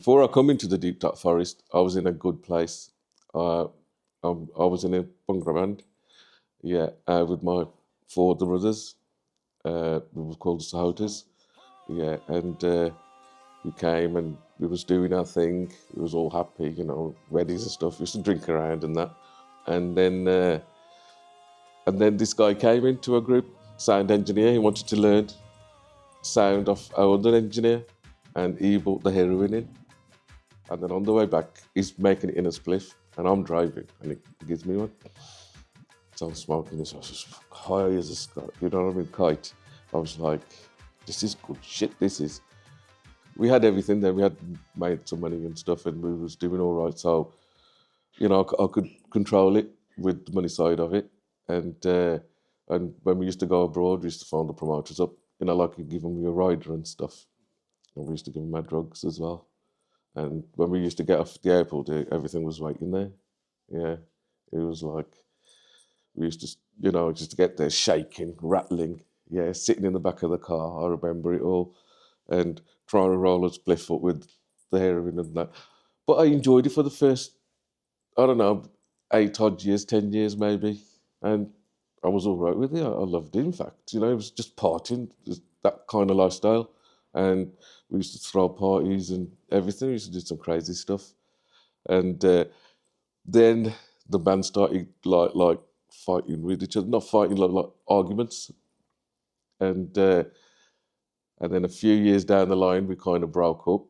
Before I come into the deep dark forest, I was in a good place. Uh, I was in a bungalow band, yeah, with my four other brothers. We were called the Sahotas, yeah, and we came and we was doing our thing. We was all happy, weddings and stuff. We used to drink around and that, and then this guy came into a group, sound engineer. He wanted to learn sound of our other engineer, and he brought the heroin in. And then on the way back, he's making it in a spliff, and I'm driving, and he gives me one. So I'm smoking this. I was just high as a sky, you know what I mean? Kite. I was like, this is good shit, this is. We had everything then. We had made some money and stuff, and we was doing all right. So, I could control it with the money side of it. And when we used to go abroad, we used to phone the promoters up, like you give them your rider and stuff. And we used to give them our drugs as well. And when we used to get off the airport, everything was waiting there. Yeah, it was like we used to, just to get there shaking, rattling. Yeah, sitting in the back of the car. I remember it all, and trying to roll a spliff up with the heroin and that. But I enjoyed it for the first, I don't know, 8 odd years, 10 years maybe, and I was all right with it. I loved it. In fact, it was just partying, just that kind of lifestyle. And we used to throw parties and everything. We used to do some crazy stuff. And then the band started like fighting with each other, not fighting, like arguments. And then a few years down the line, we kind of broke up.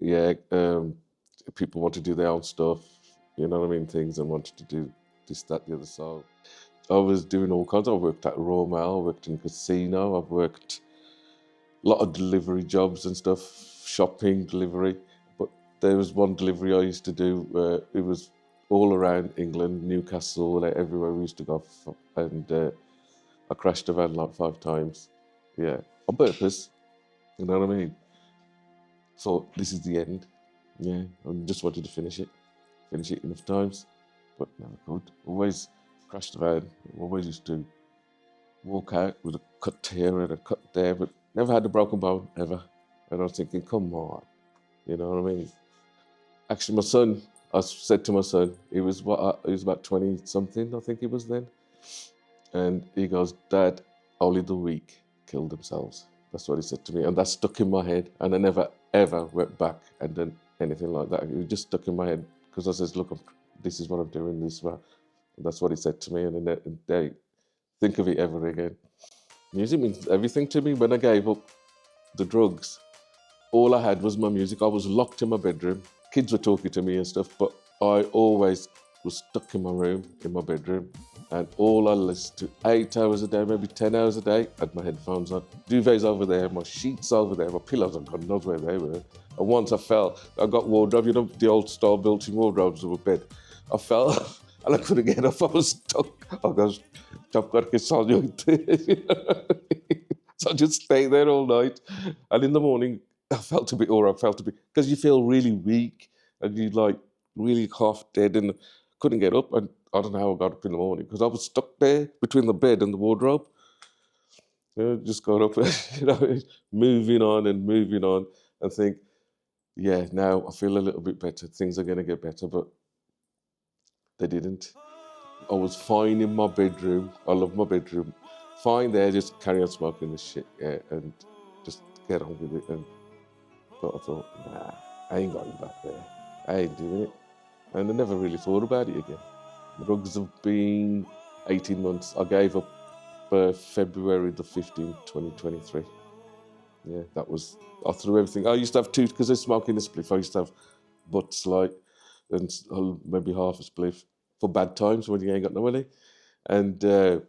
Yeah, people want to do their own stuff, you know what I mean, things, and wanted to do this, that, the other. So I was doing all kinds. I worked at Raw Mail, I worked in casino, I've worked a lot of delivery jobs and stuff, shopping, delivery. But there was one delivery I used to do where it was all around England, Newcastle, like everywhere we used to go. And I crashed a van like 5 times. Yeah, on purpose, you know what I mean? Thought this is the end. Yeah, I just wanted to finish it enough times. But no, I could. Always crashed the van. Always used to walk out with a cut here and a cut there, but never had a broken bone, ever. And I was thinking, come on, you know what I mean? Actually, my son, I said to my son, he was about 20 something, I think he was then. And he goes, Dad, only the weak kill themselves. That's what he said to me. And that stuck in my head. And I never, ever went back and done anything like that. It just stuck in my head because I says, look, this is what I'm doing, this is what. And that's what he said to me. And then they think of it ever again. Music means everything to me. When I gave up the drugs, all I had was my music. I was locked in my bedroom. Kids were talking to me and stuff, but I always was stuck in my room, in my bedroom, and all I listened to 8 hours a day, maybe 10 hours a day, had my headphones on. Duvets over there, my sheets over there, my pillows, God knows where they were. And once I fell, I got wardrobe, the old style built-in wardrobes of a bed. I fell and I couldn't get up, I was stuck. I goes, so I just stayed there all night. And in the morning, I felt a bit because you feel really weak and you like really half dead and couldn't get up. And I don't know how I got up in the morning because I was stuck there between the bed and the wardrobe. Just got up, moving on and think, yeah, now I feel a little bit better. Things are going to get better, but they didn't. I was fine in my bedroom. I love my bedroom. Fine there, just carry on smoking this shit, yeah, and just get on with it. But I thought, nah, I ain't going back there. I ain't doing it. And I never really thought about it again. Drugs have been 18 months. I gave up February the 15th, 2023. Yeah, that was, I threw everything. I used to have two, because I was smoking a spliff, I used to have butts like, and maybe half a spliff for bad times when you ain't got no money. And I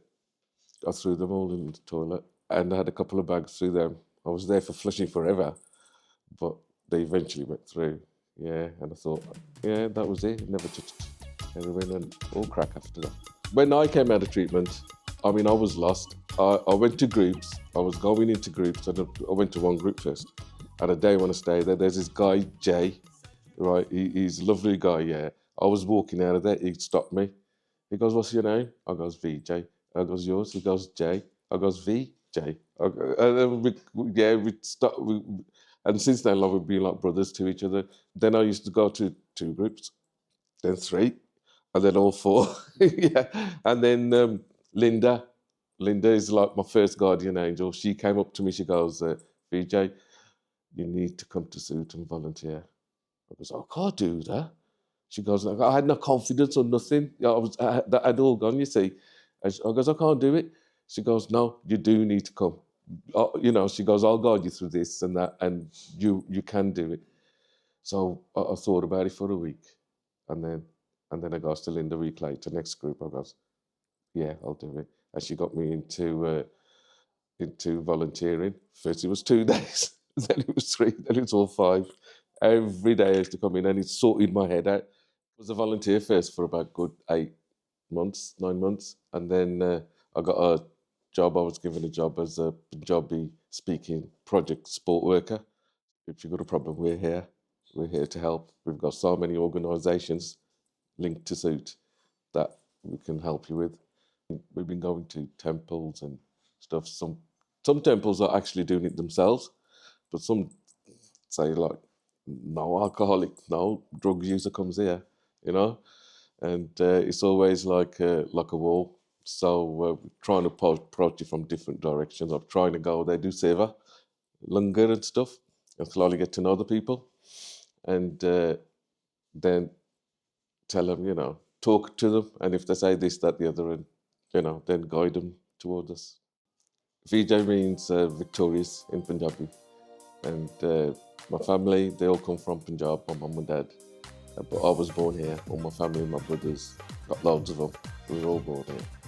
threw them all in the toilet. And I had a couple of bags through them. I was there for flushing forever, but they eventually went through. Yeah, and I thought, yeah, that was it. Never touched heroin and all crack after that. When I came out of treatment, I mean, I was lost. I went to groups. I was going into groups. I went to one group first. And a day when I stayed there, there's this guy, Jay, right? He's a lovely guy, yeah. I was walking out of there. He stopped me. He goes, what's your name? I goes, Vijay. I goes, yours? He goes, Jay. I goes, Vijay. And then we stopped. And since then, like, we've been like brothers to each other. Then I used to go to 2 groups, then 3, and then all 4. Yeah. And then Linda is like my first guardian angel. She came up to me, she goes, Vijay, you need to come to Suit and volunteer. I goes, I can't do that. She goes, I had no confidence or nothing. That had all gone, you see. I goes, I can't do it. She goes, no, you do need to come. She goes, I'll guide you through this and that, and you can do it. So I thought about it for a week, and then I goes to Linda a week later, next group. I goes, yeah, I'll do it. And she got me into volunteering. First it was 2 days, then it was 3, then it was all 5. Every day I used to come in, and it sorted my head out. I was a volunteer first for about good 8 months, 9 months, and then I got a job. I was given a job as a Punjabi-Speaking Project Support Worker. If you've got a problem, we're here. We're here to help. We've got so many organisations linked to Suit that we can help you with. We've been going to temples and stuff. Some temples are actually doing it themselves, but some say like, no alcoholic, no drug user comes here, and it's always like a wall. So we're trying to approach it from different directions. I'm trying to go there, do seva, langar and stuff, and slowly get to know the people, and then tell them, talk to them, and if they say this, that, the other, and then guide them towards us. Vijay means victorious in Punjabi, and my family, they all come from Punjab, my mum and dad. But I was born here. All my family, my brothers, got loads of them. We were all born here.